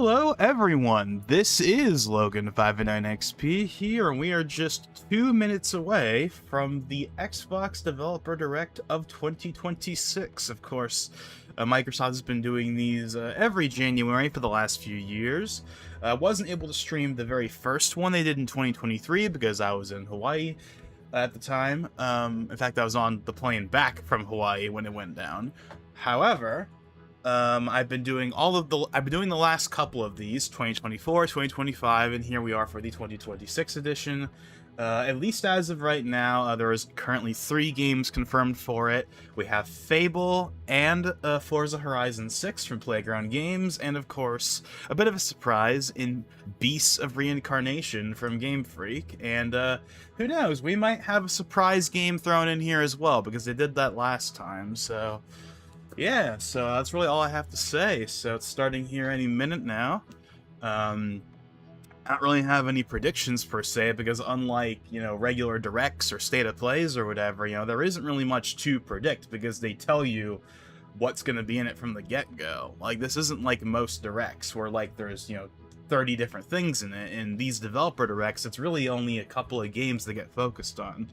Hello everyone, this is Logan59XP here, and we are just 2 minutes away from the Xbox Developer Direct of 2026. Of course, Microsoft has been doing these every January for the last few years. Wasn't able to stream the very first one they did in 2023 because I was in Hawaii at the time. In fact, I was on the plane back from Hawaii when it went down. However, I've been doing the last couple of these, 2024, 2025, and here we are for the 2026 edition. At least as of right now, there is currently 3 games confirmed for it. We have Fable and Forza Horizon 6 from Playground Games, and of course, a bit of a surprise in Beasts of Reincarnation from Game Freak. And who knows, we might have a surprise game thrown in here as well, because they did that last time, so... yeah, so that's really all I have to say. So it's starting here any minute now. I don't really have any predictions per se, because unlike, regular directs or state of plays or whatever, there isn't really much to predict because they tell you what's going to be in it from the get-go. Like, this isn't like most directs where, like, there's, 30 different things in it. In these developer directs, it's really only a couple of games that get focused on.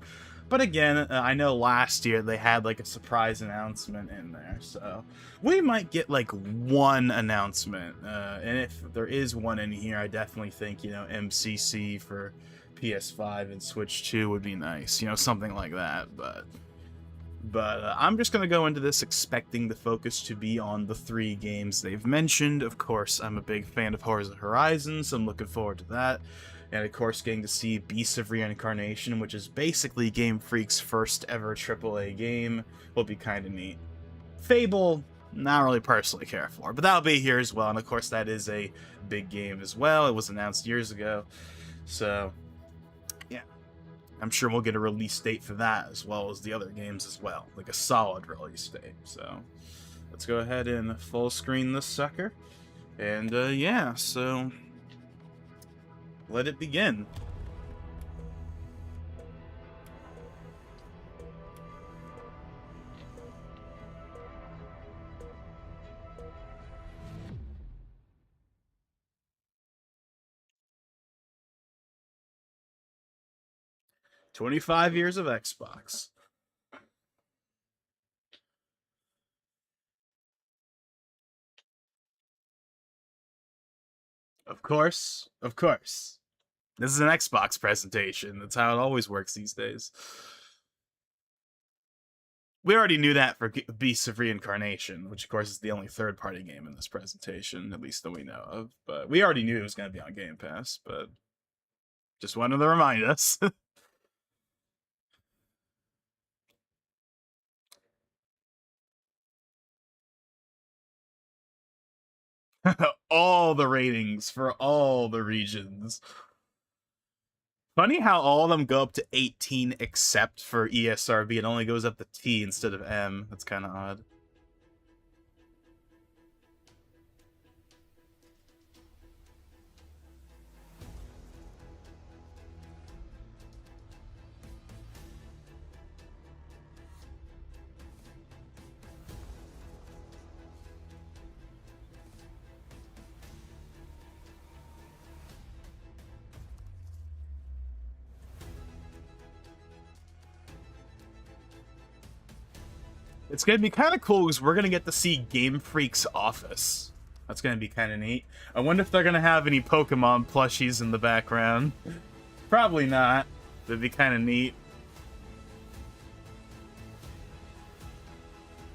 But again, I know last year they had like a surprise announcement in there, so we might get like one announcement. And if there is one in here, I definitely think, MCC for PS5 and Switch 2 would be nice, something like that. But I'm just going to go into this expecting the focus to be on the 3 games they've mentioned. Of course, I'm a big fan of Forza Horizon, so I'm looking forward to that. And of course, getting to see Beasts of Reincarnation, which is basically Game Freak's first ever AAA game, will be kind of neat. Fable, not really personally care for, but that'll be here as well. And of course, that is a big game as well. It was announced years ago. So, yeah. I'm sure we'll get a release date for that, as well as the other games as well. Like a solid release date. So, let's go ahead and full screen this sucker. And, yeah, so... let it begin. "25 years of Xbox." Of course, of course. This is an Xbox presentation. That's how it always works these days. We already knew that for Beasts of Reincarnation, which of course is the only third-party game in this presentation, at least that we know of. But we already knew it was going to be on Game Pass, but just wanted to remind us. All the ratings for all the regions. Funny how all of them go up to 18 except for ESRB. It only goes up to T instead of M. That's kind of odd. It's going to be kind of cool because we're going to get to see Game Freak's office. That's going to be kind of neat. I wonder if they're going to have any Pokemon plushies in the background. Probably not. That'd be kind of neat.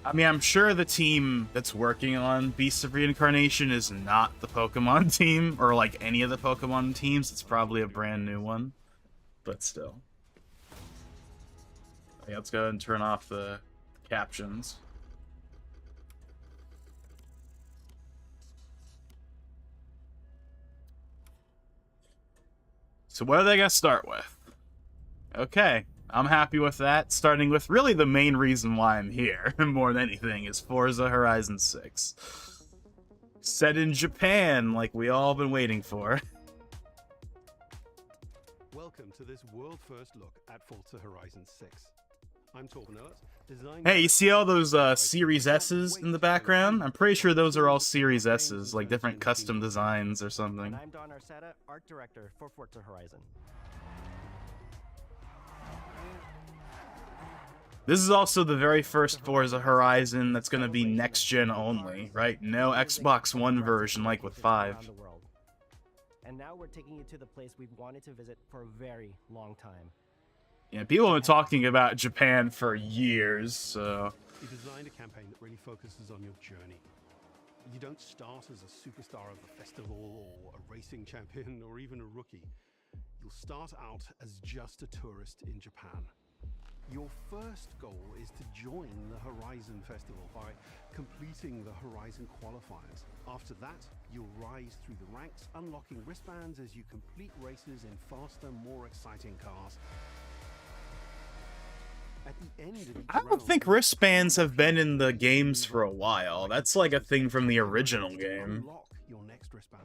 I mean, I'm sure the team that's working on Beasts of Reincarnation is not the Pokemon team, or like any of the Pokemon teams. It's probably a brand new one. But still. Okay, let's go ahead and turn off the captions. So what are they gonna start with? Okay, I'm happy with that. Starting with really the main reason why I'm here, more than anything, is Forza Horizon 6. Set in Japan, like we all been waiting for. Welcome to this world-first look at Forza Horizon 6. Hey, you see all those Series S's in the background? I'm pretty sure those are all Series S's, like different custom designs or something. And I'm Don Arceta, art director for Forza Horizon. This is also the very first Forza Horizon that's going to be next-gen only, right? No Xbox One version like with 5. And now we're taking you to the place we've wanted to visit for a very long time. Yeah, people have been talking about Japan for years, so... You designed a campaign that really focuses on your journey. You don't start as a superstar of the festival, or a racing champion, or even a rookie. You'll start out as just a tourist in Japan. Your first goal is to join the Horizon Festival by completing the Horizon qualifiers. After that, you'll rise through the ranks, unlocking wristbands as you complete races in faster, more exciting cars. At the end of each I don't round, think wristbands have been in the games for a while. That's like a thing from the original to game. unlock your next wristband.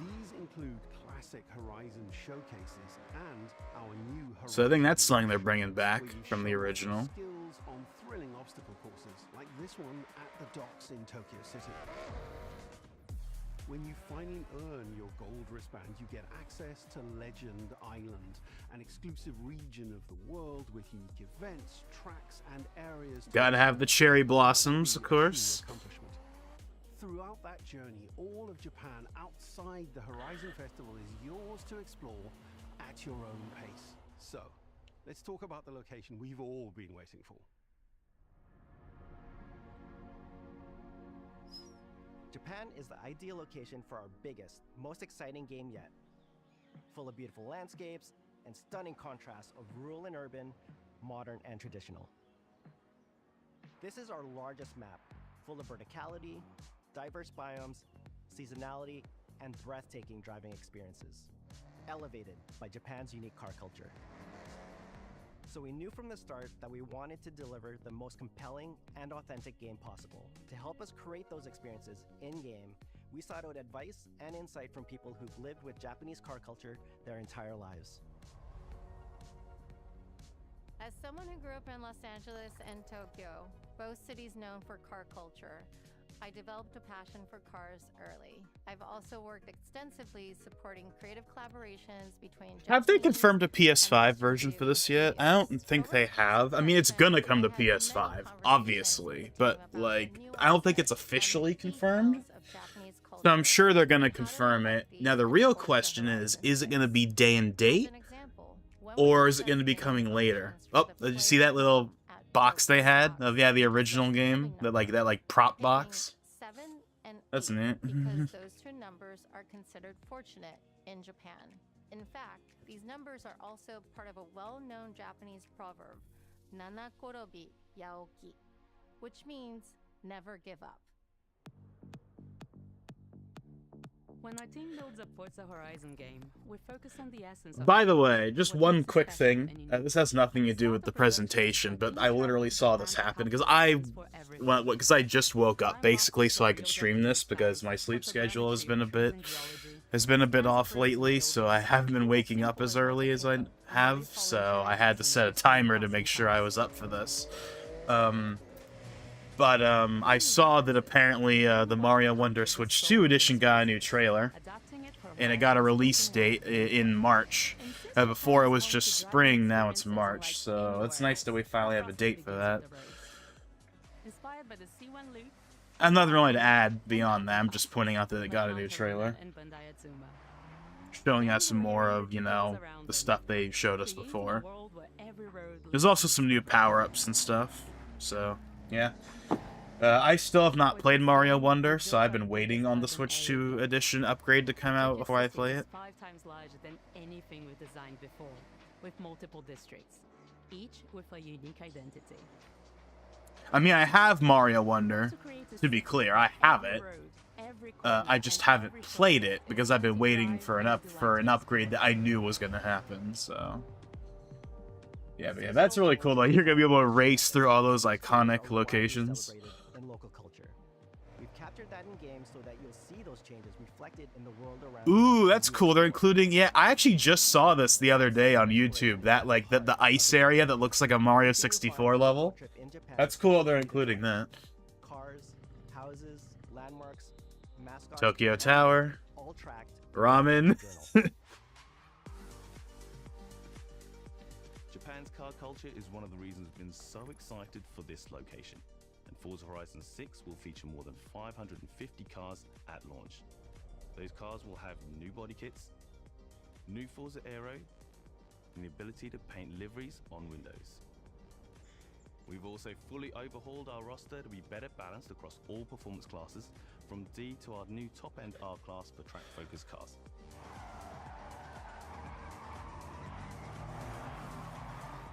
These include classic Horizon showcases and our new Horizon. So I think that's something they're bringing back where you from the show original. skills on thrilling obstacle courses like this one at the docks in Tokyo City. When you finally earn your gold wristband, you get access to Legend Island, an exclusive region of the world with unique events, tracks, and areas. Gotta have the cherry blossoms, of course. Throughout that journey, all of Japan outside the Horizon Festival is yours to explore at your own pace. So, let's talk about the location we've all been waiting for. Japan is the ideal location for our biggest, most exciting game yet. Full of beautiful landscapes and stunning contrasts of rural and urban, modern and traditional. This is our largest map, full of verticality, diverse biomes, seasonality, and breathtaking driving experiences, elevated by Japan's unique car culture. So we knew from the start that we wanted to deliver the most compelling and authentic game possible. To help us create those experiences in-game, we sought out advice and insight from people who've lived with Japanese car culture their entire lives. As someone who grew up in Los Angeles and Tokyo, both cities known for car culture, I developed a passion for cars early. I've also worked extensively supporting creative collaborations between Have they Japanese confirmed a and PS5 version for this yet? I don't studios. think they Over have. I mean, it's gonna come to PS5, obviously, but, like, I don't think it's officially confirmed. So I'm sure they're gonna confirm it. Now, the real question is it gonna be day and date? Or is it gonna be coming later? Oh, did you see that little box they had of, yeah, the original game? That prop box? That's neat. Because those two numbers are considered fortunate in Japan. In fact, these numbers are also part of a well-known Japanese proverb, Nana Korobi Yaoki, which means never give up. When our team builds a Forza Horizon game, we focus on the essence of... By the way, just one quick thing. This has nothing to do with the presentation, but I literally saw this happen because I just woke up basically so I could stream this because my sleep schedule has been a bit off lately, so I haven't been waking up as early as I have, so I had to set a timer to make sure I was up for this. But I saw that apparently the Mario Wonder Switch 2 edition got a new trailer, and it got a release date in March. Before it was just spring, now it's March, so it's nice that we finally have a date for that. I have nothing really to add beyond that. I'm just pointing out that it got a new trailer, showing us some more of, you know, the stuff they showed us before. There's also some new power-ups and stuff, so yeah. I still have not played Mario Wonder, so I've been waiting on the Switch 2 edition upgrade to come out before I play it. 5 times larger than anything we've designed before, with multiple districts, each with a unique identity. I mean, I have Mario Wonder, to be clear, I have it. I just haven't played it because I've been waiting for an upgrade that I knew was gonna happen, so... Yeah, but yeah, that's really cool though. You're gonna be able to race through all those iconic locations. In local culture. We've captured that in game so that you'll see those changes reflected in the world around Ooh, you. that's cool. They're including, yeah, I actually just saw this the other day on YouTube. That, like, the ice area that looks like a Mario 64 level. That's cool they're including that. Cars, houses, landmarks, mascots, Tokyo Tower, all tracked. ramen. Japan's car culture is one of the reasons we've been so excited for this location. And Forza Horizon 6 will feature more than 550 cars at launch. Those cars will have new body kits, new Forza Aero, and the ability to paint liveries on windows. We've also fully overhauled our roster to be better balanced across all performance classes, from D to our new top-end R-Class for track-focused cars.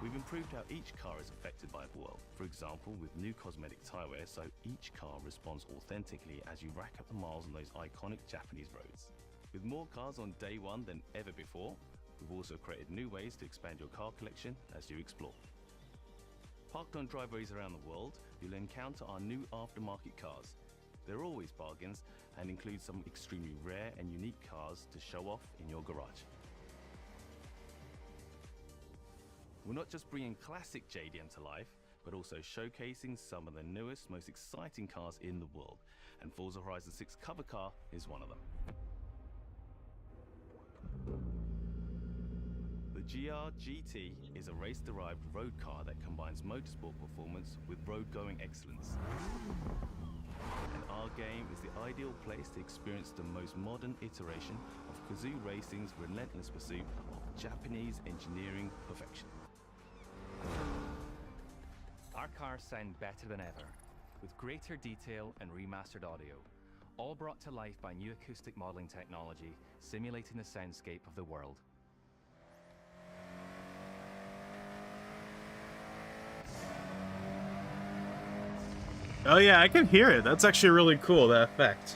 We've improved how each car is affected by the world. For example, with new cosmetic tyre wear, so each car responds authentically as you rack up the miles on those iconic Japanese roads. With more cars on day one than ever before, we've also created new ways to expand your car collection as you explore. Parked on driveways around the world, you'll encounter our new aftermarket cars. They're always bargains and include some extremely rare and unique cars to show off in your garage. We're not just bringing classic JDM to life, but also showcasing some of the newest, most exciting cars in the world. And Forza Horizon 6 cover car is one of them. The GR GT is a race-derived road car that combines motorsport performance with road-going excellence. And our game is the ideal place to experience the most modern iteration of Kazoo Racing's relentless pursuit of Japanese engineering perfection. Our cars sound better than ever, with greater detail and remastered audio, all brought to life by new acoustic modeling technology, simulating the soundscape of the world. Oh yeah, I can hear it. That's actually really cool, that effect.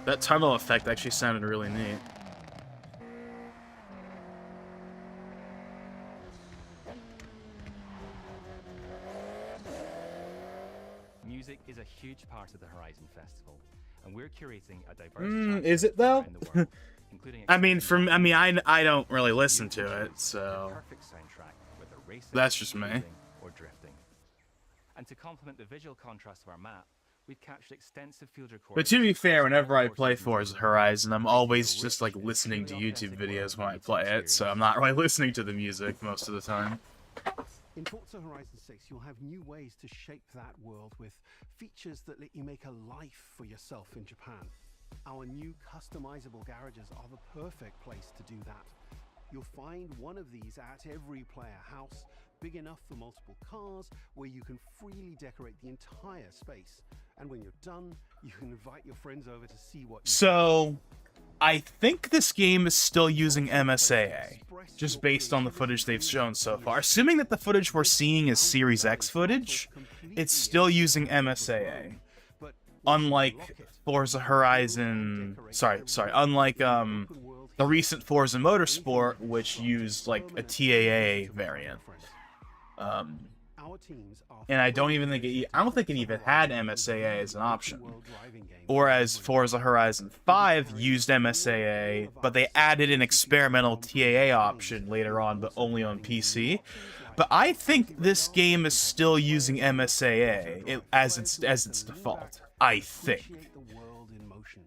That tunnel effect actually sounded really neat. Music is a huge part of the Horizon Festival, and we're curating a diverse Is it though? around the world, including I mean, exclusive I don't really listen music to shows, it, so the perfect soundtrack, whether racing, that's just me. cruising, or drifting. And to complement the visual contrast of our map, we've captured extensive field recordings. But to be fair, across whenever I all play seasons Forza of the Horizon, I'm world, always creating a just rich, like listening to truly YouTube authentic videos world when I for you to play it, so experience. I'm not really listening to the music most of the time. In Forza Horizon 6, you'll have new ways to shape that world with features that let you make a life for yourself in Japan. Our new customizable garages are the perfect place to do that. You'll find one of these at every player house, big enough for multiple cars, where you can freely decorate the entire space. And when you're done, you can invite your friends over to see what you So, I think this game is still using MSAA, just based on the footage they've shown so far. Assuming that the footage we're seeing is Series X footage, it's still using MSAA. Unlike Forza Horizon, unlike the recent Forza Motorsport, which used like a TAA variant. And I don't think it even had MSAA as an option. Whereas Forza Horizon 5 used MSAA, but they added an experimental TAA option later on, but only on PC. But I think this game is still using MSAA as its default. I think.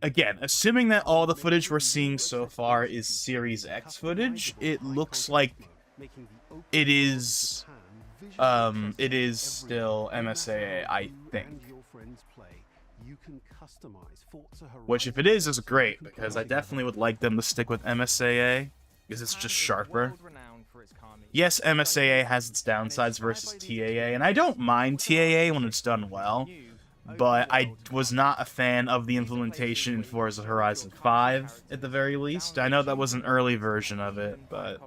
Again, assuming that all the footage we're seeing so far is Series X footage, it looks like it is still MSAA, I think. Which, if it is great, because I definitely would like them to stick with MSAA, because it's just sharper. Yes, MSAA has its downsides versus TAA, and I don't mind TAA when it's done well, but I was not a fan of the implementation in Forza Horizon 5, at the very least. I know that was an early version of it, but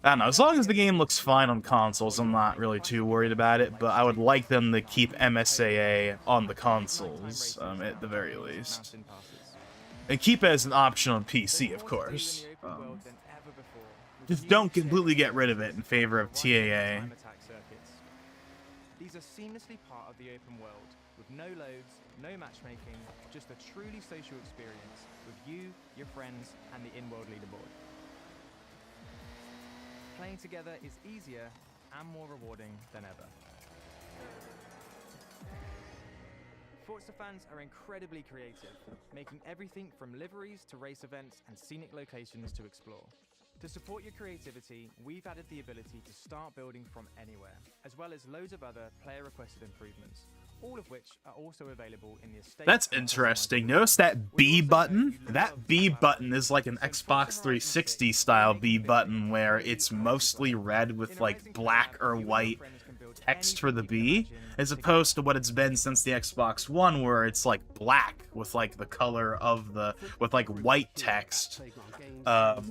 I don't know. As long as the game looks fine on consoles, I'm not really too worried about it, but I would like them to keep MSAA on the consoles, at the very least. And keep it as an option on PC, of course. Just don't completely get rid of it in favor of TAA. These are seamlessly part of the open world, with no loads, no matchmaking, just a truly social experience with you, your friends, and the in-world leaderboard. Playing together is easier and more rewarding than ever. Forza fans are incredibly creative, making everything from liveries to race events and scenic locations to explore. To support your creativity, we've added the ability to start building from anywhere, as well as loads of other player-requested improvements, all of which are also available in the estate. That's interesting. Notice that B button? That B button is like an Xbox 360 style B button where it's mostly red with like black or white text for the B, as opposed to what it's been since the Xbox One where it's like black with like the color of the, with like white text,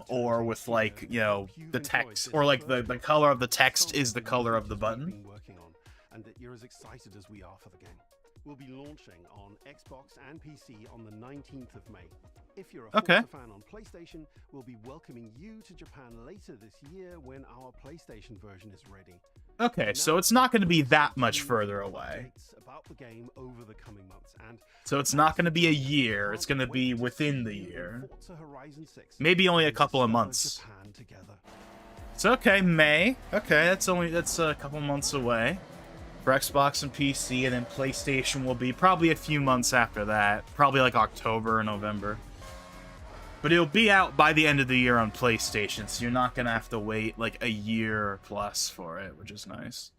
or with like, you know, the text, or like the color of the text is the color of the button. And that you're as excited as we are for the game. We'll be launching on Xbox and PC on the 19th of May. If you're a Forza fan on PlayStation, we'll be welcoming you to Japan later this year when our PlayStation version is ready. Okay, so it's not going to be that much further away. About the game over the coming months, and so it's not going to be a year, it's going to be within the year. Maybe only a couple of months. It's okay, May. Okay, that's a couple months away for Xbox and PC, and then PlayStation will be probably a few months after that. Probably like October or November. But it'll be out by the end of the year on PlayStation, so you're not going to have to wait like a year plus for it, which is nice.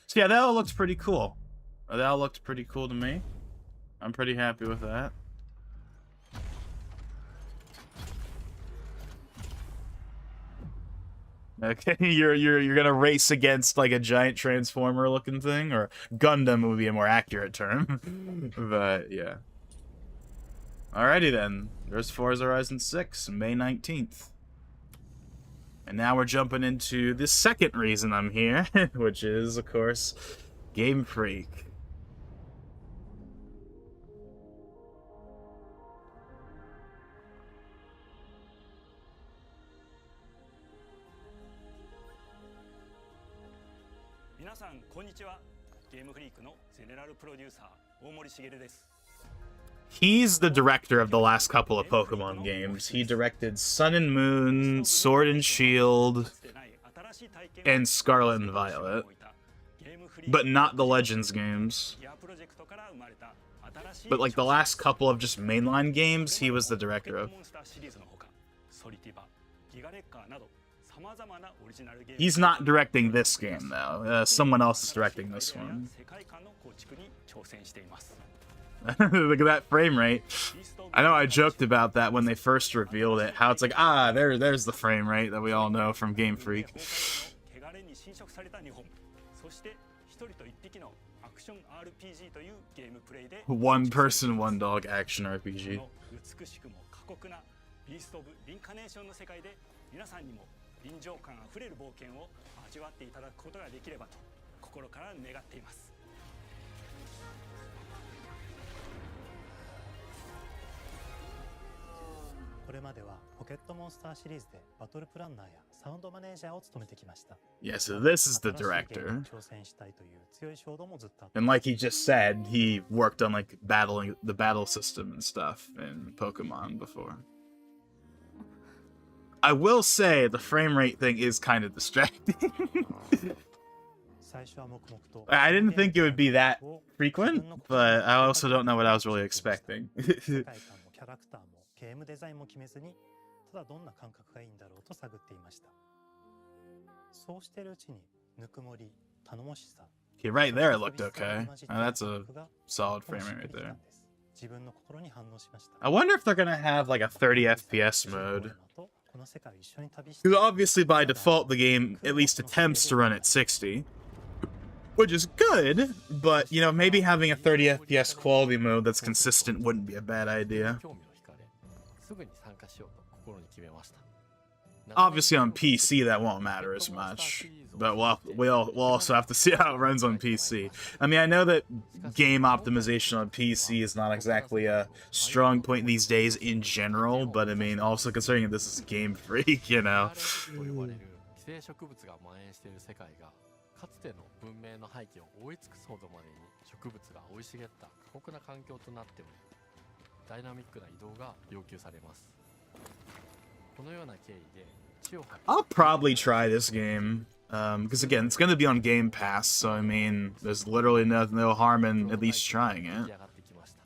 So yeah, that all looks pretty cool. That all looked pretty cool to me. I'm pretty happy with that. Okay, you're gonna race against like a giant transformer looking thing, or Gundam would be a more accurate term. But yeah. Alrighty then, there's Forza Horizon 6, May 19th. And now we're jumping into the second reason I'm here, which is, of course, Game Freak. He's the director of the last couple of Pokemon games. He directed Sun and Moon, Sword and Shield, and Scarlet and Violet, but not the Legends games. But like the last couple of just mainline games, he was the director of. He's not directing this game, though. Someone else is directing this one. Look at that frame rate. I know I joked about that when they first revealed it, how it's like, ah, there's the frame rate that we all know from Game Freak. One person, one dog action RPG. 臨場感あふれる冒険を味わっていただくことができればと心から願っています。これまではポケットモンスターシリーズでバトルプランナーやサウンドマネージャーを務めてきました。Yeah, so this is the director. And like he just said, he worked on like battling the battle system and stuff in Pokemon before. I will say the frame rate thing is kind of distracting. I didn't think it would be that frequent, but I also don't know what I was really expecting. Okay, right there it looked okay. That's a solid frame rate right there. I wonder if they're gonna have like a 30 FPS mode. Because obviously by default the game at least attempts to run at 60, which is good, but you know, maybe having a 30 FPS quality mode that's consistent wouldn't be a bad idea. Obviously on PC that won't matter as much, but we'll also have to see how it runs on PC. I mean, I know that game optimization on PC is not exactly a strong point these days in general, but I mean, also considering this is Game Freak, you know. かつての文明の背景を覆い尽くすほどまでに植物が生い茂った過酷な環境となっており、ダイナミックな移動が要求されます。このような経緯で地を吐き I'll probably try this game. Because again, it's going to be on Game Pass, so I mean, there's literally no harm in at least trying it. 上がってきました。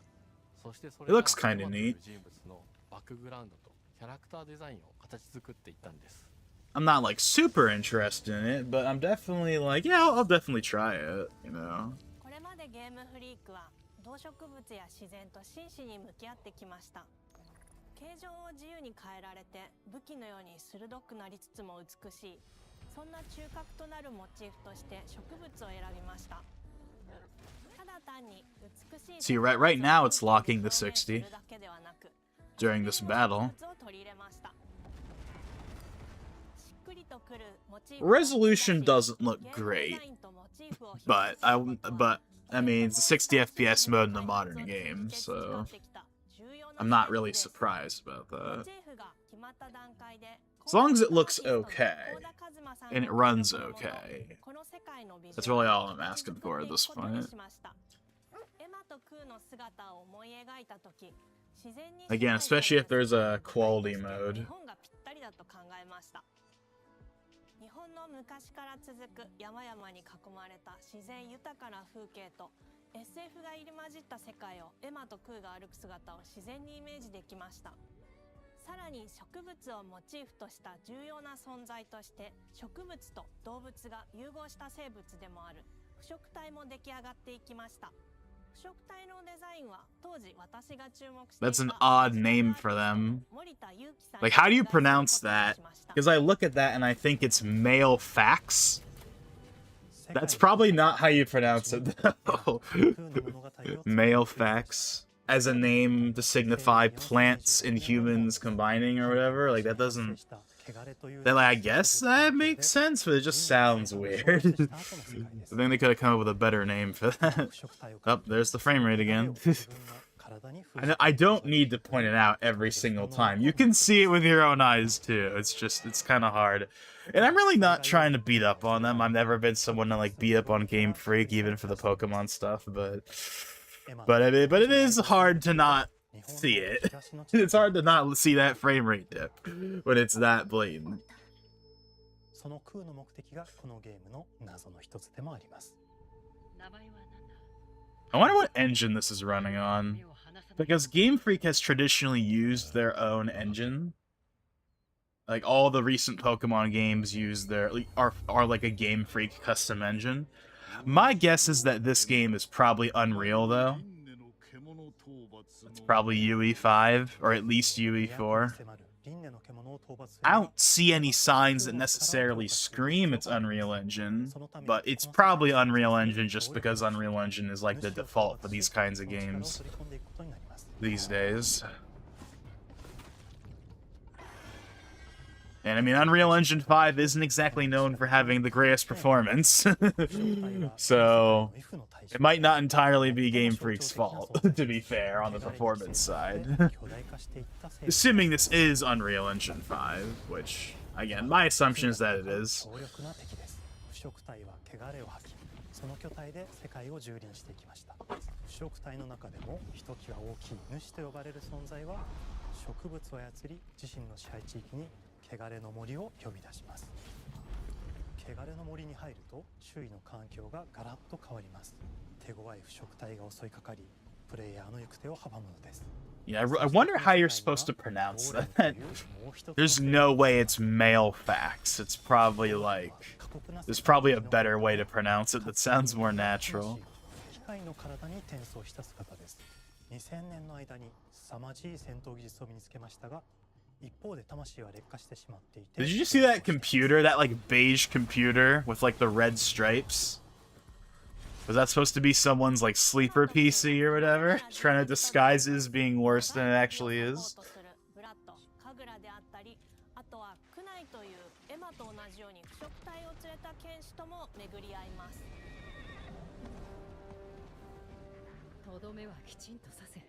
そしてそ It れが looks kinda エマと neat. いう人物のバックグラウンドとキャラクターデザインを形作っていったんです。 I'm not like super interested in it, but I'm definitely like, yeah, I'll definitely try it, you know. これまでゲームフリークは動植物や自然と真摯に向き合ってきました。形状を自由に変えられて武器のように鋭くなりつつも美しい、そんな中核となるモチーフとして植物を選びました。ただ単に美しい See, right now it's locking to 60 during this battle. Resolution doesn't look great, but I mean, it's a 60 FPS mode in a modern game, so I'm not really surprised about that. As long as it looks okay, and it runs okay, that's really all I'm asking for at this point. Again, especially if there's a quality mode. 日本の昔から続く山々に囲まれた自然豊かな風景と SF が入り混じった世界をエマとクーが歩く姿を自然にイメージできました。さらに植物をモチーフとした重要な存在として植物と動物が融合した生物でもある腐植体も出来上がっていきました。腐植体のデザインは当時私が注目していた That's an odd name for them. Like, how do you pronounce that? Because I look at that and I think it's male fax. That's probably not how you pronounce it, though. Male fax. As a name to signify plants and humans combining or whatever. Like, that doesn't... That, like, I guess that makes sense, but it just sounds weird. I think they could have come up with a better name for that. Oh, there's the frame rate again. I don't need to point it out every single time. You can see it with your own eyes, too. It's kind of hard. And I'm really not trying to beat up on them. I've never been someone to, like, beat up on Game Freak, even for the Pokemon stuff, but it is hard to not see it. It's hard to not see that frame rate dip when it's that blatant. その空の目的がこのゲームの謎の一つでもあります。 I wonder what engine this is running on. Because Game Freak has traditionally used their own engine. Like, all the recent Pokemon games use are like a Game Freak custom engine. My guess is that this game is probably Unreal, though. It's probably UE5, or at least UE4. I don't see any signs that necessarily scream it's Unreal Engine, but it's probably Unreal Engine just because Unreal Engine is like the default for these kinds of games these days. And I mean, Unreal Engine 5 isn't exactly known for having the greatest performance. So, it might not entirely be Game Freak's fault, to be fair, on the performance side. Assuming this is Unreal Engine 5, which, again, my assumption is that it is. その巨体で世界を蹂躙していきました。腐植体の中でもひときわ大きい主と呼ばれる存在は植物を操り自身の支配地域に汚れの森を呼び出します。汚れの森に入ると周囲の環境がガラッと変わります。手強い腐植体が襲いかかり、プレイヤーの行く手を阻むのです。Yeah, I wonder how you're supposed to pronounce that. There's no way it's male fax. It's probably like... There's probably a better way to pronounce it that sounds more natural. 機械の体に転送した姿です。2000年の間に凄まじい戦闘技術を身につけましたが、一方で魂は劣化してしまっていて。Did you see that computer? That like beige computer with like the red stripes? Was that supposed to be someone's like sleeper PC or whatever? Trying to disguise it as being worse than it actually is? とどめはきちんとさせる。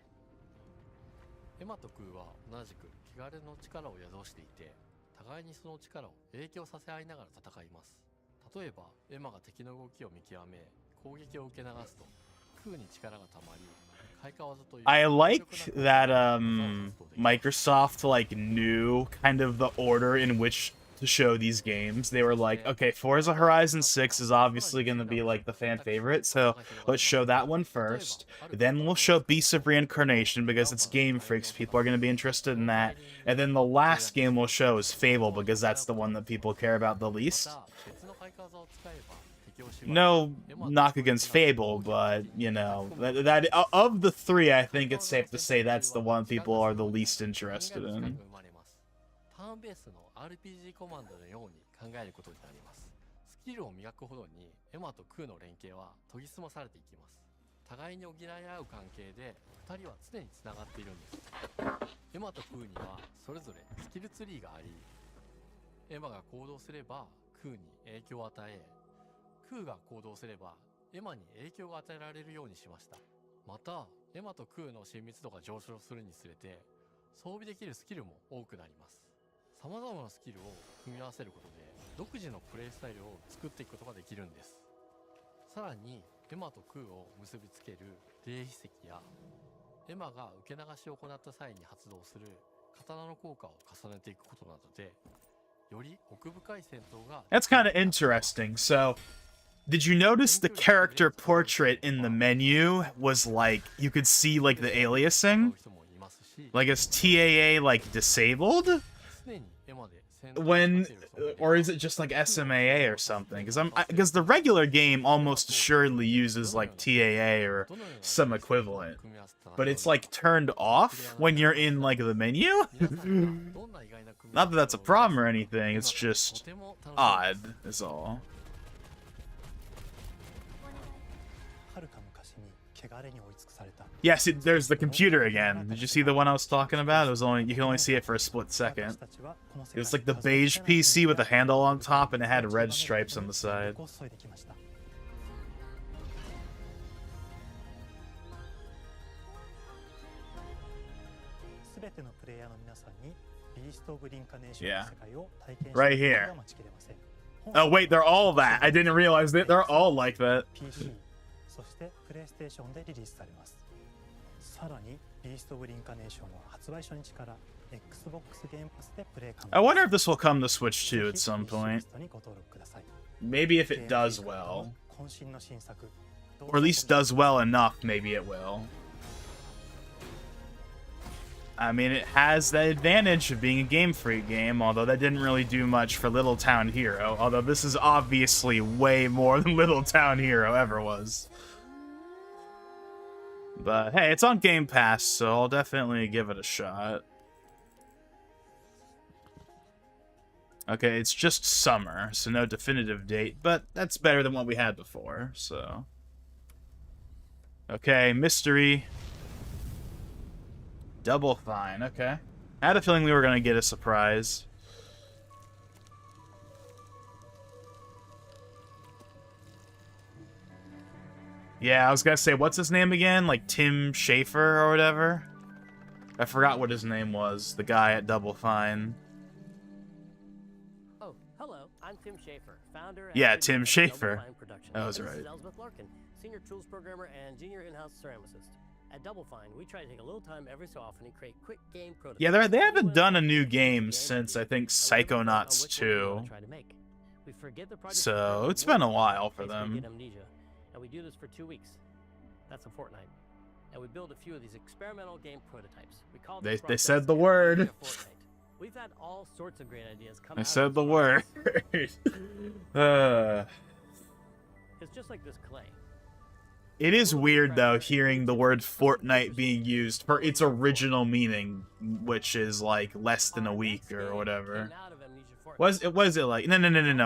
エマとクーは同じく汚れの力を宿していて、互いにその力を影響させ合いながら戦います。例えばエマが敵の動きを見極め攻撃を受け流すと空に力がたまり開花技という I like that Microsoft like knew kind of the order in which to show these games. They were like, okay, Forza Horizon 6 is obviously going to be like the fan favorite, so let's show that one first. Then we'll show Beasts of Reincarnation because it's Game Freaks. People are going to be interested in that. And then the last game we'll show is Fable because that's the one that people care about the least. No knock against Fable, but you know that of the three, I think it's safe to say that's the one people are the least interested in. ターンベースの RPG コマンドのように考えることになります。スキルを磨くほどにエマとクーの連携は研ぎ澄まされていきます。互いに補い合う関係で2人は常につながっているんです。エマとクーにはそれぞれスキルツリーがあり、エマが行動すればクーに影響を与え、クーが行動すればエマに影響が与えられるようにしました。またエマとクーの親密度が上昇するにつれて装備できるスキルも多くなります。様々なスキルを組み合わせることで独自のプレイスタイルを作っていくことができるんです。さらにエマとクーを結びつける霊秘石やエマが受け流しを行った際に発動する刀の効果を重ねていくことなどでより奥深い戦闘が That's kind of interesting. So, did you notice the character portrait in the menu was like you could see like the aliasing? Like is TAA like disabled? When or is it just like SMAA or something? Because the regular game almost assuredly uses like TAA or some equivalent, but it's like turned off when you're in like the menu. Not that that's a problem or anything. It's just odd, is all. Yes, there's the computer again. Did you see the one I was talking about? It was you can only see it for a split second. It was like the beige PC with a handle on top, and it had red stripes on the side. Yeah. Right here. Oh wait, they're all that. I didn't realize that they're all like that. そしてプレイステーションでリリースされます。さらにビースト・オブ・リンカネーションは発売初日から Xbox ゲームパスでプレイ可能。 I wonder if this will come to Switch too at some point. Maybe if it does well. Or at least does well enough, maybe it will. I mean, it has the advantage of being a Game Freak game, although that didn't really do much for Little Town Hero. Although this is obviously way more than Little Town Hero ever was. But hey, it's on Game Pass, so I'll definitely give it a shot. Okay, it's just summer, so no definitive date, but that's better than what we had before, so... Okay, mystery... Double Fine, okay. I had a feeling we were going to get a surprise. Yeah, I was going to say, what's his name again? Like Tim Schafer or whatever? I forgot what his name was, the guy at Double Fine. Oh, hello, I'm Tim Schafer, founder and yeah, Tim Schafer. Double Fine Productions. That was This right. is Elsbeth Larkin, senior tools programmer and junior in-house ceramicist. At Double Fine, we try to take a little time every so often and create quick game prototypes. Yeah, they haven't done a new game since, I think, Psychonauts 2. So, it's been a while for them. And we do this for 2 weeks. That's a fortnight. And we build a few of these experimental game prototypes. We call They said the word. We've had all sorts of great ideas come I out said of the this word. It's just like this clay. It is weird, though, hearing the word Fortnite being used for its original meaning, which is, like, less than a week or whatever. Was it like... No.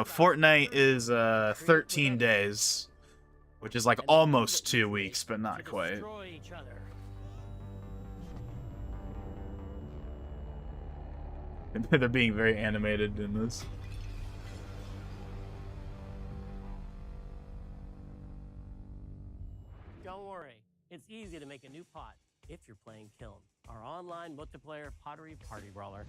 Fortnite is, 13 days. Which is, like, almost 2 weeks, but not quite. They're being very animated in this. Don't worry, it's easy to make a new pot if you're playing Kiln, our online multiplayer pottery party brawler.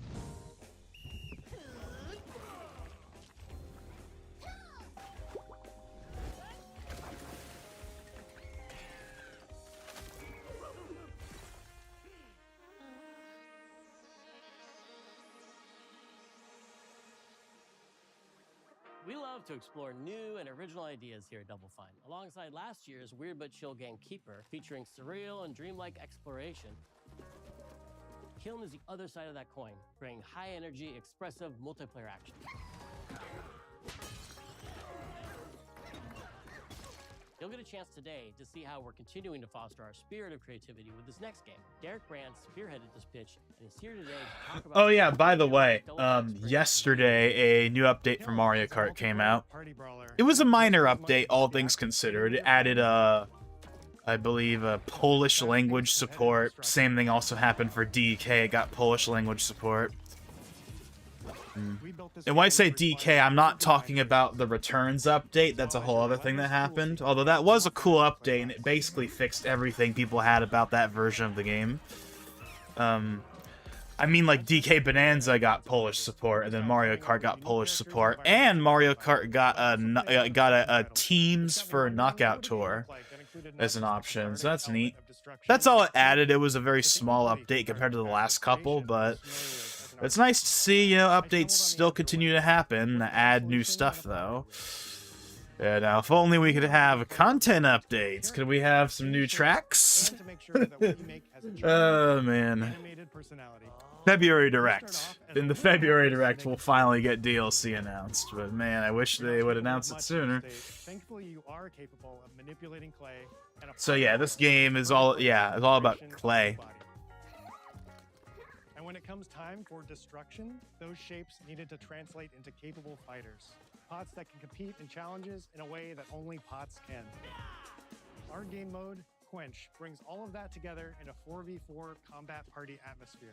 love to explore new and original ideas here at Double Fine. Alongside last year's Weird But Chill game Keeper, featuring surreal and dreamlike exploration, Kiln is the other side of that coin, bringing high-energy, expressive multiplayer action. You'll get a chance today to see how we're continuing to foster our spirit of creativity with this next game. Derek Brand spearheaded this pitch and is here today to talk about... Oh yeah, by the way, yesterday a new update for Mario Kart came out. It was a minor update, all things considered. It added I believe a Polish language support. Same thing also happened for DK. It got Polish language support. And when I say DK, I'm not talking about the Returns update. That's a whole other thing that happened. Although that was a cool update, and it basically fixed everything people had about that version of the game. I mean, like, DK Bonanza got Polish support, and then Mario Kart got Polish support, and Mario Kart got a Teams for Knockout Tour as an option, so that's neat. That's all it added. It was a very small update compared to the last couple, but it's nice to see, you know, updates still continue to happen, add new stuff, though. Yeah, now, if only we could have content updates. Could we have some new tracks? Oh, man. February Direct. In the February Direct, we'll finally get DLC announced. But, man, I wish they would announce it sooner. So, yeah, this game is all, it's all about clay. And when it comes time for destruction, those shapes needed to translate into capable fighters. Pots that can compete in challenges in a way that only Pots can. Our game mode, Quench, brings all of that together in a 4v4 combat party atmosphere.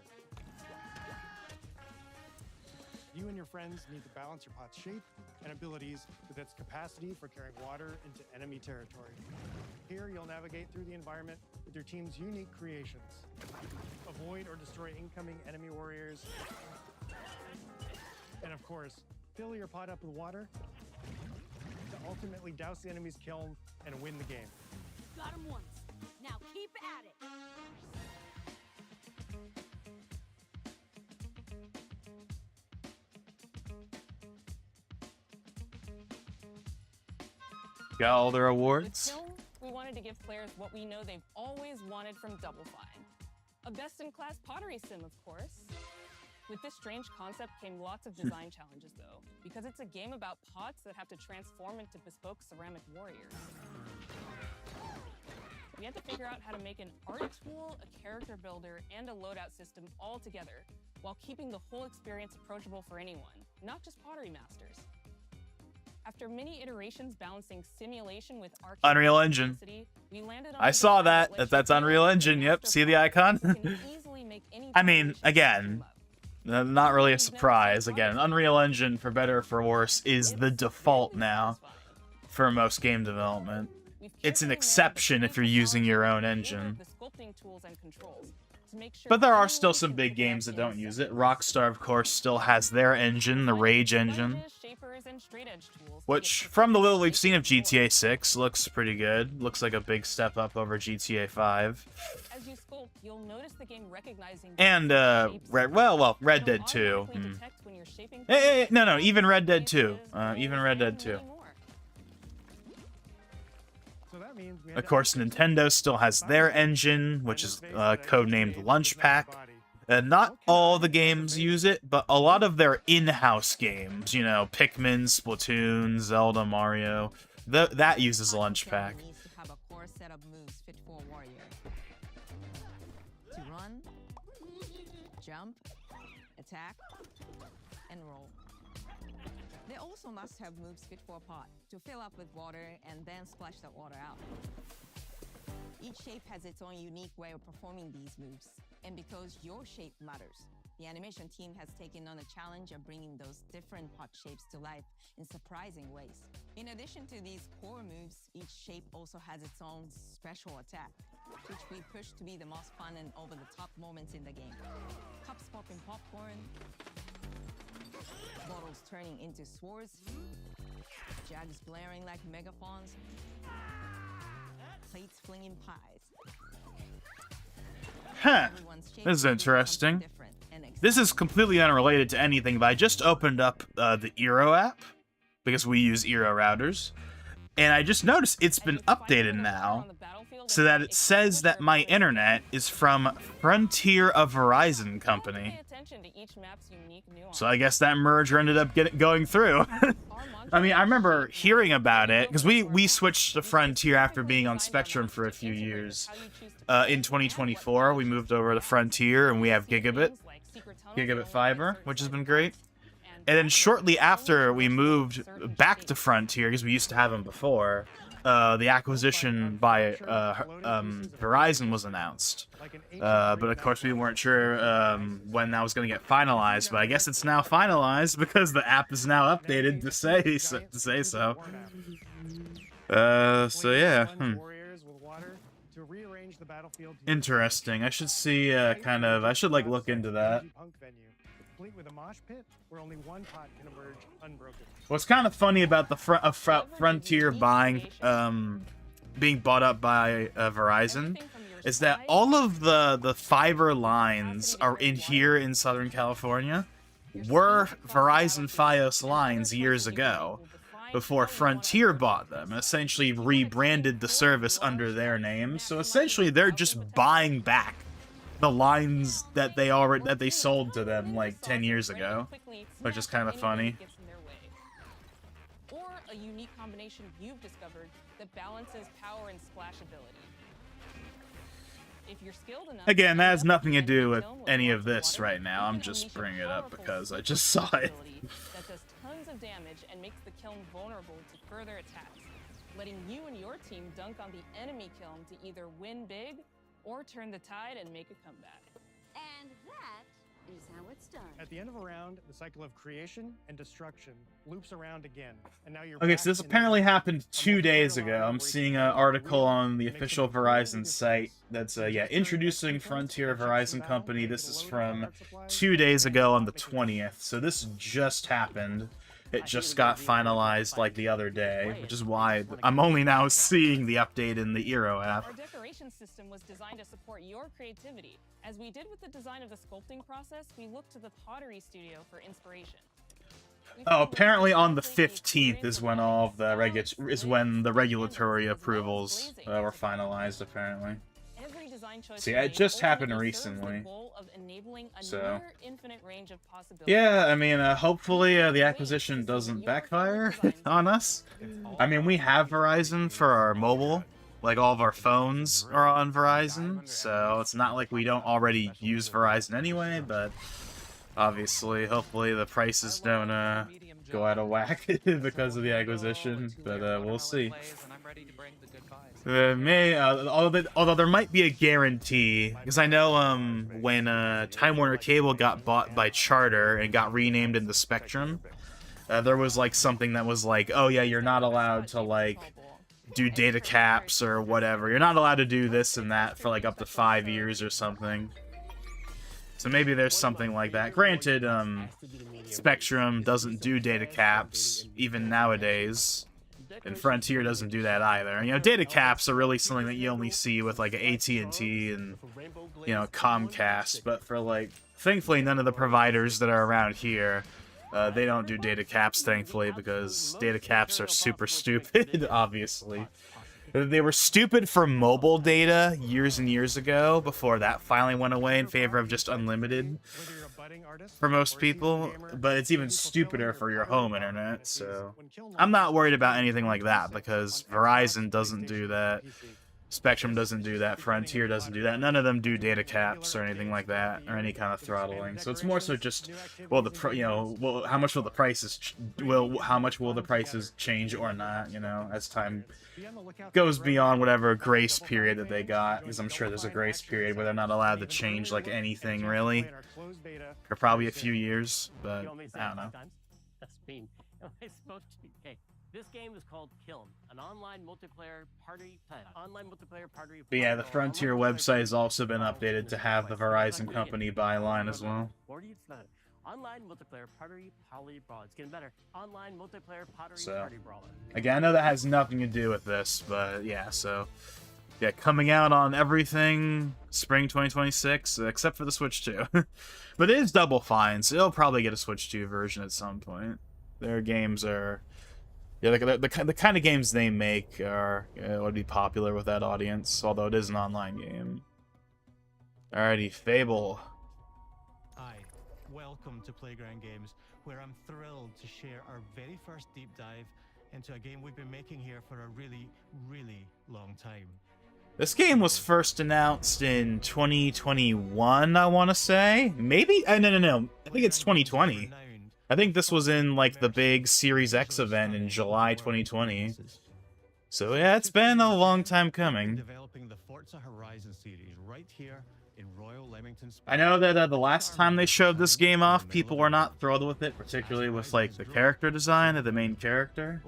You and your friends need to balance your pot's shape and abilities with its capacity for carrying water into enemy territory. Here, you'll navigate through the environment with your team's unique creations. Avoid or destroy incoming enemy warriors. And of course, fill your pot up with water to ultimately douse the enemy's kiln and win the game. Got him once. Now keep at it. Got all their awards. With Kiln, we wanted to give players what we know they've always wanted from Double Fine. A best-in-class pottery sim, of course. With this strange concept came lots of design challenges, though, because it's a game about pots that have to transform into bespoke ceramic warriors. We had to figure out how to make an art tool, a character builder, and a loadout system all together, while keeping the whole experience approachable for anyone, not just pottery masters. After many iterations balancing simulation with Unreal Engine. we landed on I saw that. That's Unreal Engine. Yep. See the icon? I mean, again, not really a surprise. Again, Unreal Engine, for better or for worse, is the default now for most game development. It's an exception if you're using your own engine. But there are still some big games that don't use it. Rockstar, of course, still has their engine, the Rage engine. Which, from the little we've seen of GTA 6, looks pretty good. Looks like a big step up over GTA 5. And, Red Dead 2. No, even Red Dead 2. Even Red Dead 2. Of course, Nintendo still has their engine, which is codenamed Lunch Pack. Not all the games use it, but a lot of their in-house games, you know, Pikmin, Splatoon, Zelda, Mario, that uses Lunch Pack. To run, jump, attack, and roll. They also must have moves fit for a pot to fill up with water and then splash that water out. Each shape has its own unique way of performing these moves. And because your shape matters, the animation team has taken on a challenge of bringing those different pot shapes to life in surprising ways. In addition to these core moves, each shape also has its own special attack, which we push to be the most fun and over-the-top moments in the game. Cups popping popcorn, bottles turning into swords, jugs blaring like megaphones, plates flinging pies. Huh. This is interesting. This is completely unrelated to anything, but I just opened up the Eero app. because we use Eero routers. And I just noticed it's been updated now so that it says that my internet is from Frontier of Verizon Company. So I guess that merger ended up going through. I mean, I remember hearing about it because we switched to Frontier after being on Spectrum for a few years. In 2024, we moved over to Frontier and we have gigabit fiber, which has been great. And then shortly after we moved back to Frontier, because we used to have them before, the acquisition by Verizon was announced. But of course we weren't sure when that was going to get finalized, but I guess it's now finalized because the app is now updated to say so. So yeah. Interesting. I should see I should like look into that. With a mosh pit where only one pot can emerge unbroken. What's kind of funny about the Frontier being bought up by Verizon is that all of the fiber lines are in here in Southern California were Verizon Fios lines years ago before Frontier bought them and essentially rebranded the service under their name. So essentially they're just buying back the lines that they sold to them like 10 years ago, which is kind of funny. Or a unique combination you've discovered that balances power and splashability. If you're skilled enough, Again, that has nothing to do with any of this right now. I'm just bringing it up because I just saw it. that does tons of damage and makes the kiln vulnerable to further attacks, letting you and your team dunk on the enemy kiln to either win big or turn the tide and make a comeback. And that is how it's done. At the end of a round, the cycle of creation and destruction loops around again, and now you're Okay, so this apparently happened 2 days ago. I'm seeing an article on the official Verizon site that's, introducing Frontier Verizon Company. This is from 2 days ago on the 20th, so this just happened. It just got finalized like the other day, which is why I'm only now seeing the update in the Eero app. Our decoration system was designed to support your creativity. As we did with the design of the sculpting process, we looked to the Pottery Studio for inspiration. Oh, apparently on the 15th is when all of the regulatory approvals were finalized. Apparently. Every design choice See, it just happened recently. the goal of enabling a So, near infinite range of possibilities. yeah, I mean, hopefully the acquisition doesn't backfire on us. I mean, we have Verizon for our mobile. Like, all of our phones are on Verizon, so it's not like we don't already use Verizon anyway, but obviously, hopefully the prices don't go out of whack because of the acquisition, but we'll see. Although there might be a guarantee, because I know when Time Warner Cable got bought by Charter and got renamed into Spectrum, there was like something that was like, oh yeah, you're not allowed to like do data caps or whatever. You're not allowed to do this and that for like up to 5 years or something. So maybe there's something like that. Granted, Spectrum doesn't do data caps even nowadays. And Frontier doesn't do that either. You know, data caps are really something that you only see with like AT&T and, you know, Comcast. But for like, thankfully, none of the providers that are around here, they don't do data caps, thankfully, because data caps are super stupid, obviously. They were stupid for mobile data years and years ago, before that finally went away in favor of just unlimited for most people, but it's even stupider for your home internet, so I'm not worried about anything like that, because Verizon doesn't do that, Spectrum doesn't do that, Frontier doesn't do that, none of them do data caps or anything like that, or any kind of throttling, so it's more so just, well, how much will the prices, how much will the prices change or not, you know, as time goes beyond whatever grace period that they got, because I'm sure there's a grace period where they're not allowed to change, like, anything, really, for probably a few years, but, I don't know. That's mean. Okay, this game is called Kiln, an online multiplayer party. But yeah, the Frontier website has also been updated to have the Verizon Company byline as well. Online multiplayer party brawler. It's getting better. Online multiplayer party brawler. Again, I know that has nothing to do with this, but yeah, so yeah, coming out on everything spring 2026, except for the Switch 2. But it is Double Fine, so it'll probably get a Switch 2 version at some point. Their games are Yeah, the kind of games they make are would be popular with that audience, although it is an online game. Alrighty, Fable. Hi, welcome to Playground Games, where I'm thrilled to share our very first deep dive into a game we've been making here for a really, really long time. This game was first announced in 2021, I want to say. Maybe? No. I think it's 2020. I think this was in, like, the big Series X event in July 2020. So, yeah, it's been a long time coming. Developing the Forza Horizon series right here in Royal Leamington, Spain. I know that the last time they showed this game off, people were not thrilled with it, particularly with, like, the character design of the main character.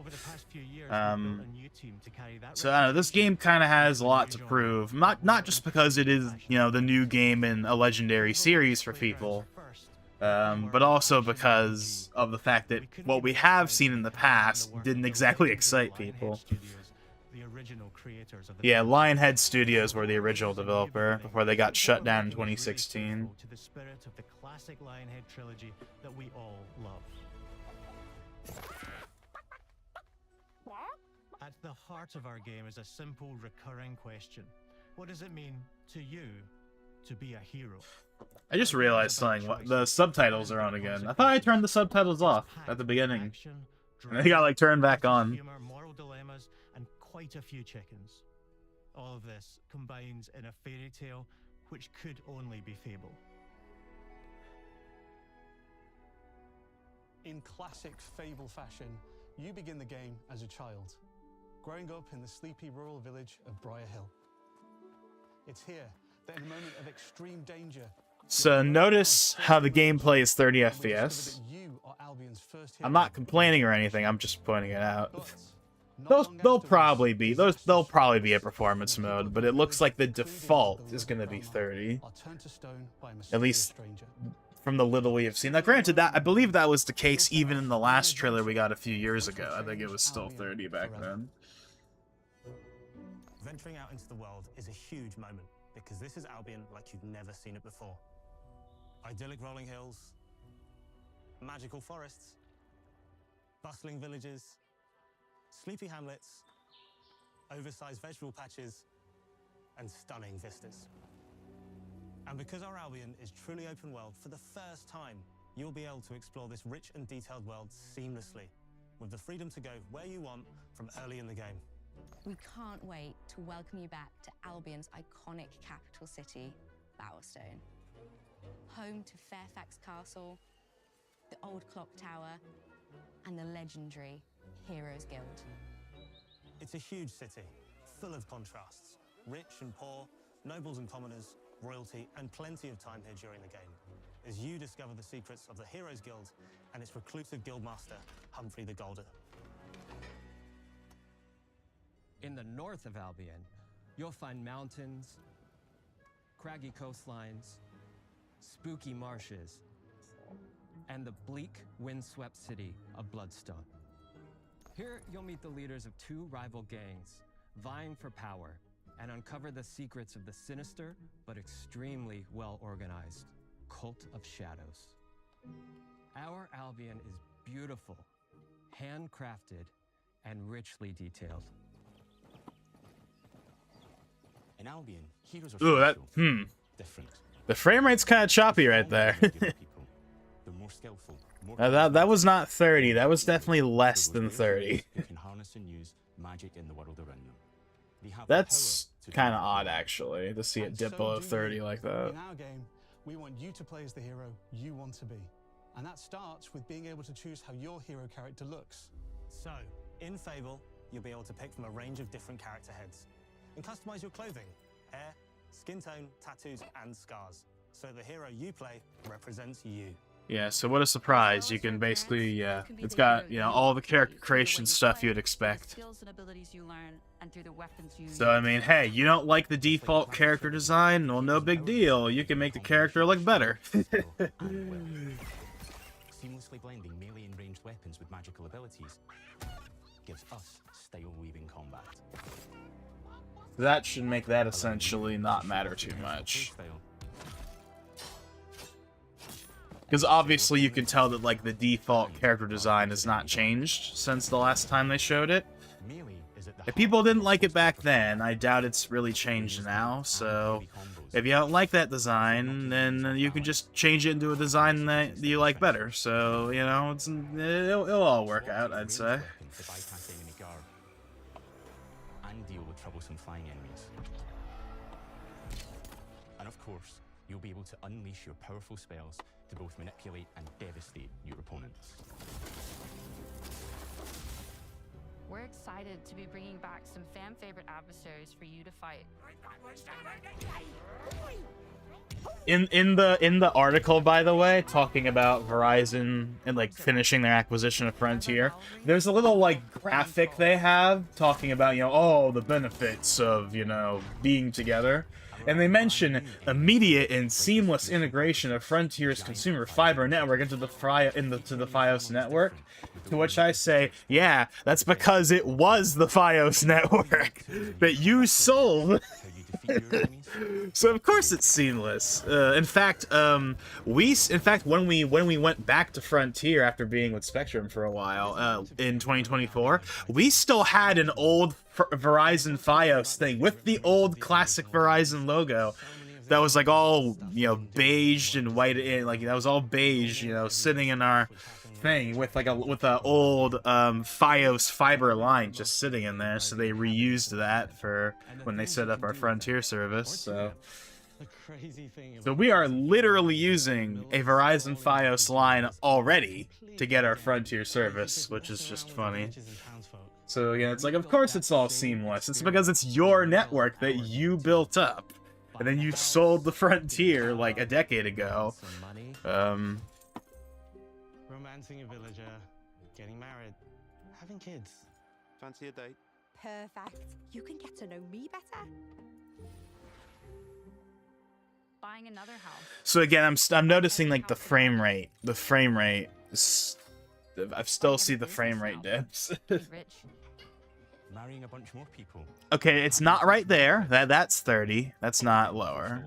So, I don't know, this game kind of has a lot to prove. Not just because it is, you know, the new game in a legendary series for people, but also because of the fact that what we have seen in the past didn't exactly excite people. Yeah, Lionhead Studios were the original developer before they got shut down in 2016. To the spirit of the classic Lionhead trilogy that we all love. At the heart of our game is a simple recurring question. What does it mean to you to be a hero? I just realized something. The subtitles are on again. I thought I turned the subtitles off at the beginning. And they got, like, turned back on. Humor, moral dilemmas, and quite a few chickens. All of this combines in a fairy tale which could only be Fable. In classic Fable fashion, you begin the game as a child, growing up in the sleepy rural village of Briar Hill. It's here that in a moment of extreme danger... So notice how the gameplay is 30 FPS. I'm not complaining or anything, I'm just pointing it out. They'll probably be a performance mode, but it looks like the default is going to be 30. At least from the little we have seen. Now granted, that I believe that was the case even in the last trailer we got a few years ago. I think it was still 30 back then. Venturing out into the world is a huge moment, because this is Albion like you've never seen it before. Idyllic rolling hills, magical forests, bustling villages, sleepy hamlets, oversized vegetable patches, and stunning vistas. And because our Albion is truly open world, for the first time, you'll be able to explore this rich and detailed world seamlessly, with the freedom to go where you want from early in the game. We can't wait to welcome you back to Albion's iconic capital city, Bowerstone. Home to Fairfax Castle, the Old Clock Tower, and the legendary Heroes Guild. It's a huge city, full of contrasts. Rich and poor, nobles and commoners, royalty, and plenty of time here during the game, as you discover the secrets of the Heroes Guild and its reclusive guildmaster, Humphrey the Golden. In the north of Albion, you'll find mountains, craggy coastlines, spooky marshes, and the bleak, windswept city of Bloodstone. Here, you'll meet the leaders of two rival gangs, vying for power, and uncover the secrets of the sinister but extremely well-organized Cult of Shadows. Our Albion is beautiful, handcrafted, and richly detailed. In Albion, heroes are different. The frame rate's kind of choppy right there. That was not 30. That was definitely less than 30. can harness and use magic in the world around them. That's kind of odd, actually, to see it dip below 30 like that. In our game, we want you to play as the hero you want to be. And that starts with being able to choose how your hero character looks. So, in Fable, you'll be able to pick from a range of different character heads and customize your clothing, hair, skin tone, tattoos, and scars, so the hero you play represents you. Yeah, so what a surprise. You can basically, yeah, it's got, you know, all the character creation stuff you'd expect. So, I mean, hey, you don't like the default character design? Well, no big deal. You can make the character look better. Seamlessly blending melee and ranged weapons with magical abilities gives us style-weaving combat. That should make that essentially not matter too much. Because obviously you can tell that like the default character design has not changed since the last time they showed it. If people didn't like it back then, I doubt it's really changed now, so if you don't like that design, then you can just change it into a design that you like better. So, you know, it'll all work out, I'd say. And deal with troublesome flying enemies. And of course, you'll be able to unleash your powerful spells to both manipulate and devastate your opponents. We're excited to be bringing back some fan-favorite adversaries for you to fight. In the article, by the way, talking about Verizon and like finishing their acquisition of Frontier, there's a little like graphic they have talking about, you know, all the benefits of, you know, being together. And they mention immediate and seamless integration of Frontier's consumer fiber network into the Fios network. To which I say, yeah, that's because it was the Fios network that you sold. So of course it's seamless. In fact, when we went back to Frontier after being with Spectrum for a while in 2024, we still had an old Verizon Fios thing with the old classic Verizon logo that was like all, you know, beige and white, and like that was all beige, you know, sitting in our thing with like a old Fios fiber line just sitting in there. So they reused that for when they set up our Frontier service. So we are literally using a Verizon Fios line already to get our Frontier service, which is just funny. So yeah, it's like, of course it's all seamless. It's because it's your network that you built up, and then you sold the Frontier like a decade ago. Romancing a villager, getting married, having kids. Fancy a date? Perfect. You can get to know me better. Buying another house. So again, I'm noticing like the frame rate. The frame rate is, I still see the frame rate dips. Marrying a bunch more people. Okay, it's not right there. That's 30. That's not lower.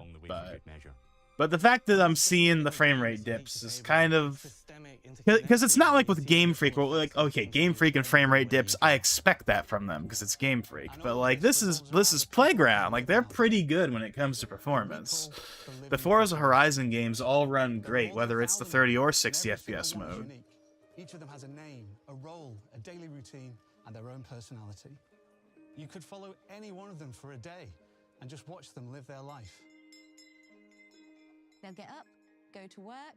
But the fact that I'm seeing the frame rate dips is kind of, because it's not like with Game Freak, where like, okay, Game Freak and frame rate dips, I expect that from them because it's Game Freak. But like this is Playground. Like they're pretty good when it comes to performance. The Forza Horizon games all run great, whether it's the 30 or 60 FPS mode. Each of them has a name, a role, a daily routine, and their own personality. You could follow any one of them for a day and just watch them live their life. They'll get up, go to work,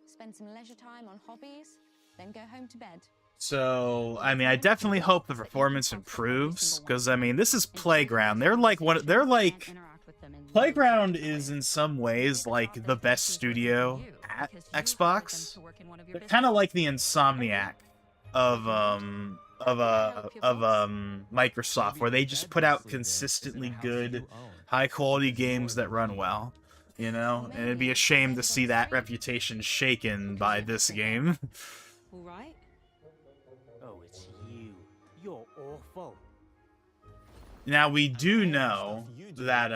spend some leisure time on hobbies, then go home to bed. So, I mean, I definitely hope the performance improves, because, I mean, this is Playground. They're like, Playground is in some ways, like, the best studio at Xbox. They're kind of like the Insomniac of Microsoft, where they just put out consistently good, high-quality games that run well. You know, and it'd be a shame to see that reputation shaken by this game. All right. Oh, it's you. You're awful. Now we do know that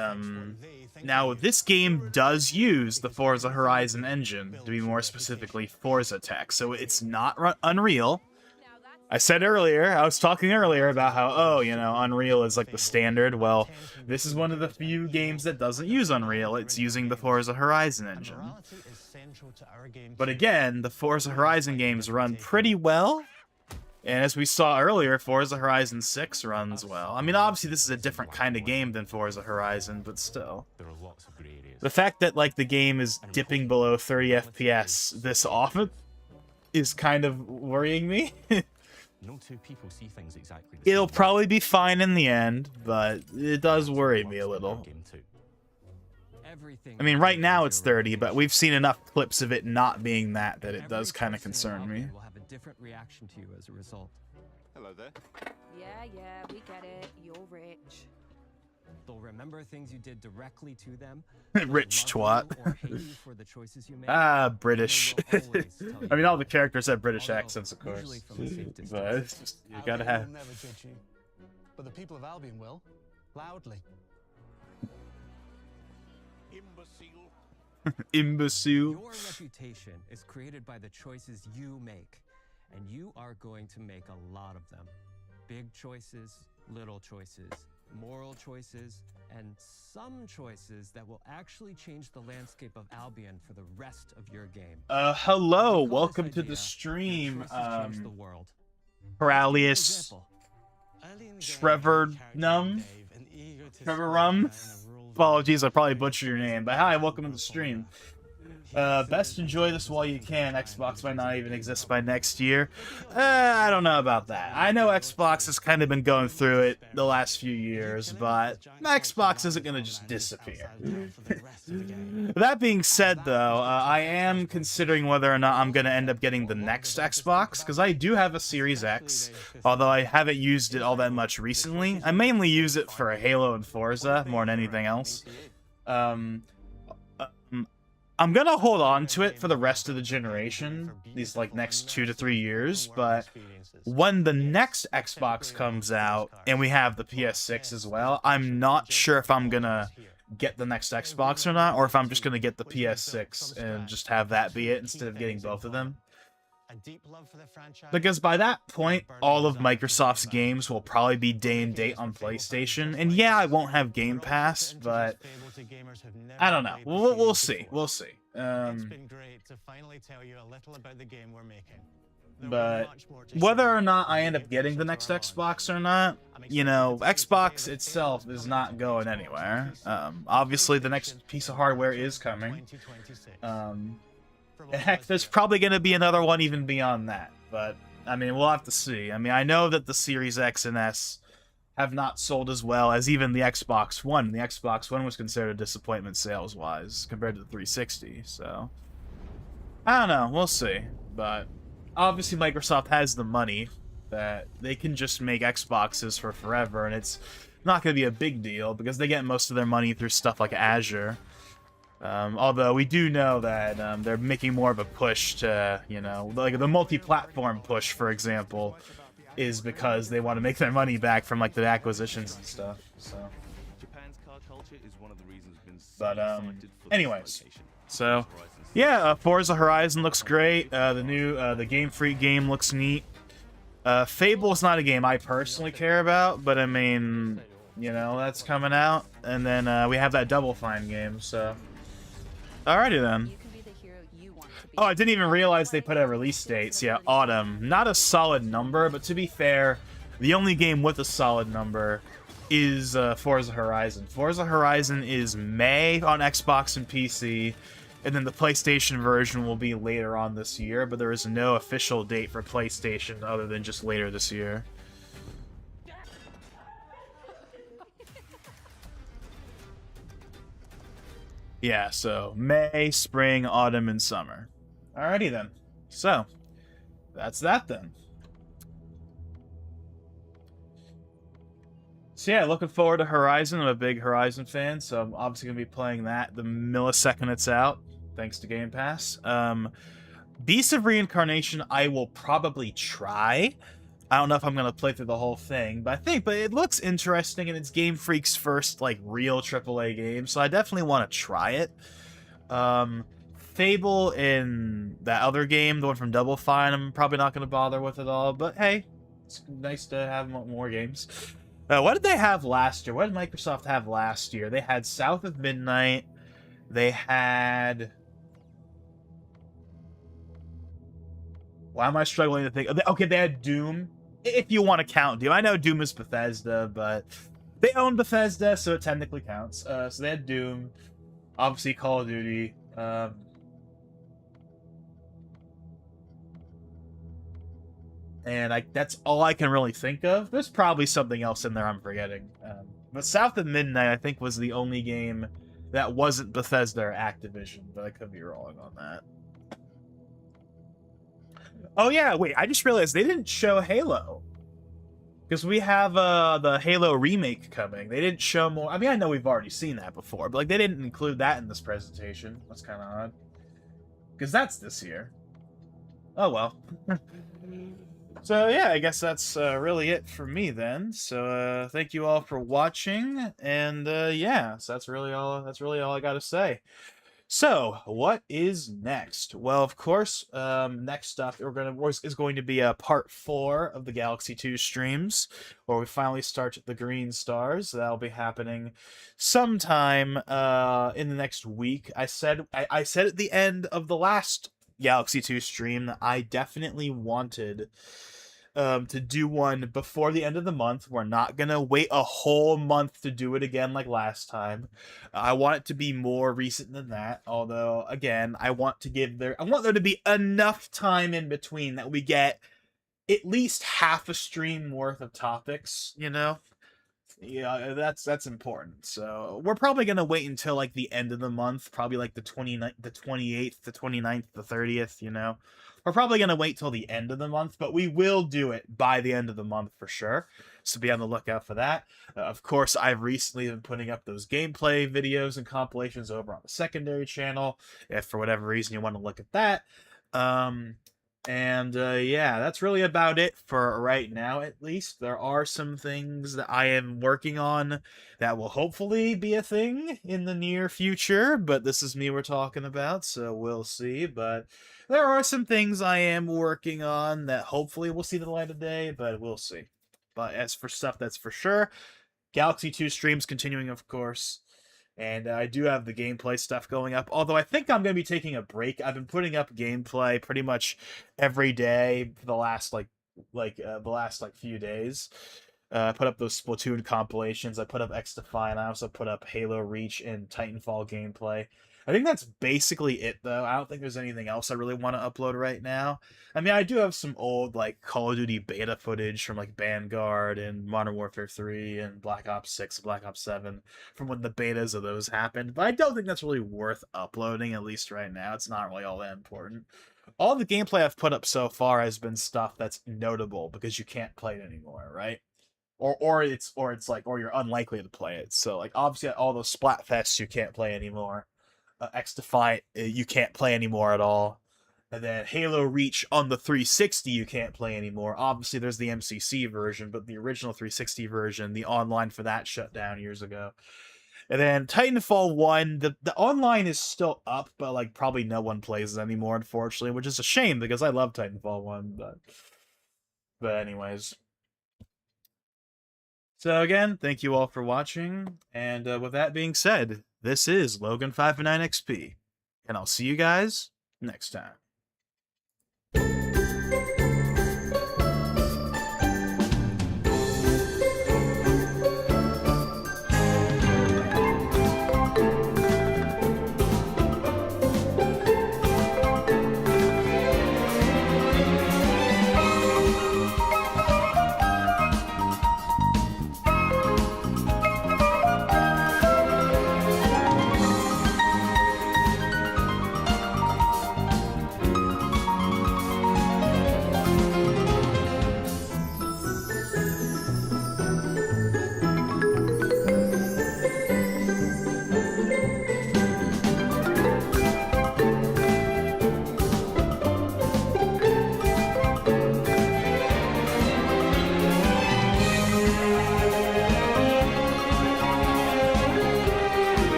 now this game does use the Forza Horizon engine, to be more specifically Forza Tech, so it's not Unreal. I said earlier, I was talking earlier about how, oh, you know, Unreal is like the standard. Well, this is one of the few games that doesn't use Unreal. It's using the Forza Horizon engine. But again, the Forza Horizon games run pretty well. And as we saw earlier, Forza Horizon 6 runs well. I mean, obviously this is a different kind of game than Forza Horizon, but still. The fact that, like, the game is dipping below 30 FPS this often is kind of worrying me. No two people see things exactly the same. It'll probably be fine in the end, but it does worry me a little. I mean, right now it's 30, but we've seen enough clips of it not being that it does kind of concern me. Will have a different reaction to you as a result. Hello there. Yeah, we get it. You're rich. They'll remember things you did directly to them. Rich twat. Or hate you for the choices you made. Ah, British. I mean, all the characters have British accents, of course. But it's just, you gotta have. Albion will never judge you, but the people of Albion will, loudly. Imbecile. Imbecile. Your reputation is created by the choices you make, and you are going to make a lot of them. Big choices, little choices, moral choices, and some choices that will actually change the landscape of Albion for the rest of your game. Hello, welcome to the stream. Paralyus, Trevor Num, Trevor Rum. Apologies, I probably butchered your name, but hi, welcome to the stream. Best enjoy this while you can. Xbox might not even exist by next year. I don't know about that. I know Xbox has kind of been going through it the last few years, but Xbox isn't going to just disappear. That being said, though, I am considering whether or not I'm going to end up getting the next Xbox, because I do have a Series X, although I haven't used it all that much recently. I mainly use it for Halo and Forza more than anything else. I'm gonna hold on to it for the rest of the generation, these like next 2 to 3 years, but when the next Xbox comes out and we have the PS6 as well, I'm not sure if I'm gonna get the next Xbox or not, or if I'm just gonna get the PS6 and just have that be it instead of getting both of them. Because by that point, all of Microsoft's games will probably be day and date on PlayStation, and yeah, I won't have Game Pass, but I don't know. We'll see. We'll see. But whether or not I end up getting the next Xbox or not, you know, Xbox itself is not going anywhere. Obviously, the next piece of hardware is coming. Heck, there's probably going to be another one even beyond that, but, I mean, we'll have to see. I mean, I know that the Series X and S have not sold as well as even the Xbox One. The Xbox One was considered a disappointment sales-wise compared to the 360, so... I don't know, we'll see. But, obviously Microsoft has the money that they can just make Xboxes for forever, and it's not going to be a big deal, because they get most of their money through stuff like Azure. Although we do know that they're making more of a push to, you know, like the multi-platform push, for example, is because they want to make their money back from like the acquisitions and stuff. So, but anyways, so yeah, Forza Horizon looks great. The new the Game Freak game looks neat. Fable is not a game I personally care about, but I mean, you know, that's coming out, and then we have that Double Fine game, so. Alrighty then. Oh, I didn't even realize they put a release date. So yeah, autumn. Not a solid number, but to be fair, the only game with a solid number is Forza Horizon. Forza Horizon is May on Xbox and PC, and then the PlayStation version will be later on this year, but there is no official date for PlayStation other than just later this year. Yeah, so May, spring, autumn, and summer. Alrighty then. So, that's that then. So yeah, looking forward to Horizon. I'm a big Horizon fan, so I'm obviously going to be playing that the millisecond it's out, thanks to Game Pass. Beast of Reincarnation, I will probably try. I don't know if I'm going to play through the whole thing, but it looks interesting, and it's Game Freak's first, like, real AAA game, so I definitely want to try it. Fable and that other game, the one from Double Fine, I'm probably not going to bother with at all, but hey, it's nice to have more games. What did they have last year? What did Microsoft have last year? They had South of Midnight, they had... Why am I struggling to think? Okay, they had Doom. If you want to count Doom. I know Doom is Bethesda, but they own Bethesda, so it technically counts. So they had Doom. Obviously, Call of Duty. And that's all I can really think of. There's probably something else in there I'm forgetting. But South of Midnight, I think, was the only game that wasn't Bethesda or Activision, but I could be wrong on that. Oh yeah, wait, I just realized they didn't show Halo. Because we have the Halo remake coming. They didn't show more. I mean, I know we've already seen that before, but like they didn't include that in this presentation. That's kind of odd. Because that's this year. Oh well. So yeah, I guess that's really it for me then. So thank you all for watching, and yeah, so that's really all I got to say. So, what is next? Well, of course, next up is going to be a part 4 of the Galaxy 2 streams, where we finally start the Green Stars. That'll be happening sometime in the next week. I said at the end of the last Galaxy 2 stream that I definitely wanted to do one before the end of the month. We're not gonna wait a whole month to do it again like last time. I want it to be more recent than that. Although, again, I want there to be enough time in between that we get at least half a stream worth of topics. You know, yeah, that's important. So we're probably gonna wait until like the end of the month, probably like the 29th, the 28th, the 29th, the 30th. You know. We're probably going to wait till the end of the month, but we will do it by the end of the month for sure. So be on the lookout for that. Of course, I've recently been putting up those gameplay videos and compilations over on the secondary channel, if for whatever reason you want to look at that. Yeah, that's really about it for right now, at least. There are some things that I am working on that will hopefully be a thing in the near future, but this is me we're talking about, so we'll see. But there are some things I am working on that hopefully will see the light of day, but we'll see. But as for stuff that's for sure, Galaxy 2 streams continuing, of course. And I do have the gameplay stuff going up, although I think I'm going to be taking a break. I've been putting up gameplay pretty much every day for the last few days. I put up those Splatoon compilations. I put up XDefiant. I also put up Halo Reach and Titanfall gameplay. I think that's basically it, though. I don't think there's anything else I really want to upload right now. I mean, I do have some old, like, Call of Duty beta footage from, like, Vanguard and Modern Warfare 3 and Black Ops 6, Black Ops 7, from when the betas of those happened. But I don't think that's really worth uploading, at least right now. It's not really all that important. All the gameplay I've put up so far has been stuff that's notable, because you can't play it anymore, right? Or you're unlikely to play it. So, like, obviously, all those Splatfests you can't play anymore. XDefiant you can't play anymore at all, and then Halo Reach on the 360 you can't play anymore. Obviously there's the MCC version, but the original 360 version, the online for that shut down years ago. And then Titanfall 1, the online is still up, but like probably no one plays it anymore, unfortunately, which is a shame because I love Titanfall 1, but anyways. So again, thank you all for watching, and with that being said, this is Logan509XP, and I'll see you guys next time.